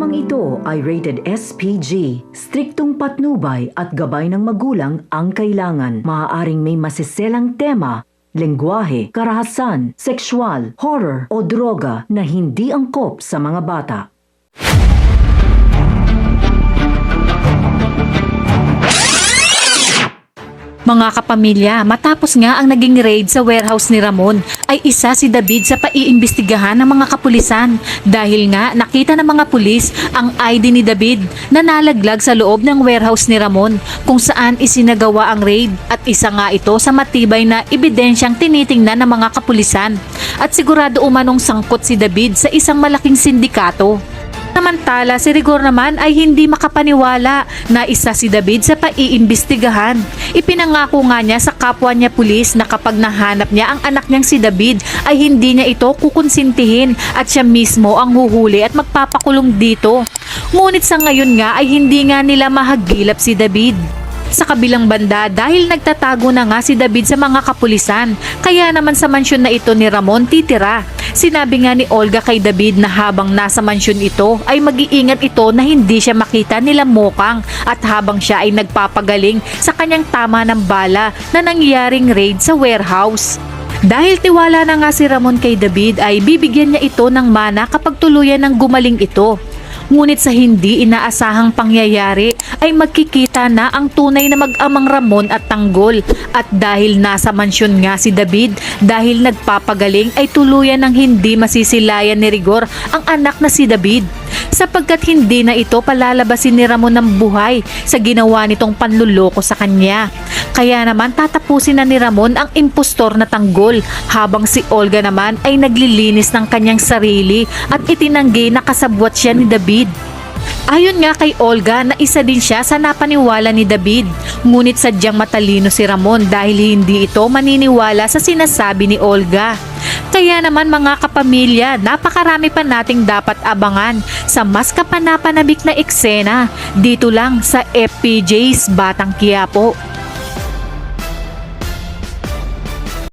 Programang ito ay rated SPG. Striktong patnubay at gabay ng magulang ang kailangan. Maaaring may masiselang tema, lengguwahe, karahasan, sexual, horror o droga na hindi angkop sa mga bata. Mga kapamilya, matapos nga ang naging raid sa warehouse ni Ramon, ay isa si David sa paiimbestigahan ng mga kapulisan dahil nga nakita ng mga pulis ang ID ni David na nalaglag sa loob ng warehouse ni Ramon kung saan isinagawa ang raid at isa nga ito sa matibay na ebidensyang tinitingnan ng mga kapulisan at sigurado umanong sangkot si David sa isang malaking sindikato. Samantala, si Rigor naman ay hindi makapaniwala na isa si David sa paiimbestigahan. Ipinangako nga niya sa kapwa niya pulis na kapag nahanap niya ang anak niyang si David ay hindi niya ito kukonsintihin at siya mismo ang huhuli at magpapakulong dito. Ngunit sa ngayon nga ay hindi nga nila mahagilap si David. Sa kabilang banda, dahil nagtatago na nga si David sa mga kapulisan, kaya naman sa mansyon na ito ni Ramon titira. Sinabi nga ni Olga kay David na habang nasa mansyon ito ay mag-iingat ito na hindi siya makita nila Mokang at habang siya ay nagpapagaling sa kanyang tama ng bala na nangyaring raid sa warehouse. Dahil tiwala na nga si Ramon kay David ay bibigyan niya ito ng mana kapag tuluyan ng gumaling ito. Ngunit sa hindi inaasahang pangyayari ay magkikita na ang tunay na mag-amang Ramon at Tanggol at dahil nasa mansyon nga si David dahil nagpapagaling ay tuluyan ng hindi masisilayan ni Rigor ang anak na si David sapagkat hindi na ito palalabasin ni Ramon ng buhay sa ginawa nitong panluloko sa kanya. Kaya naman tatapusin na ni Ramon ang impostor na Tanggol habang si Olga naman ay naglilinis ng kanyang sarili at itinanggi na kasabwat siya ni David. Ayon nga kay Olga na isa din siya sa napaniwala ni David, ngunit sadyang matalino si Ramon dahil hindi ito maniniwala sa sinasabi ni Olga. Kaya naman mga kapamilya, napakarami pa nating dapat abangan sa mas kapanapanabik na eksena dito lang sa FPJ's Batang Quiapo.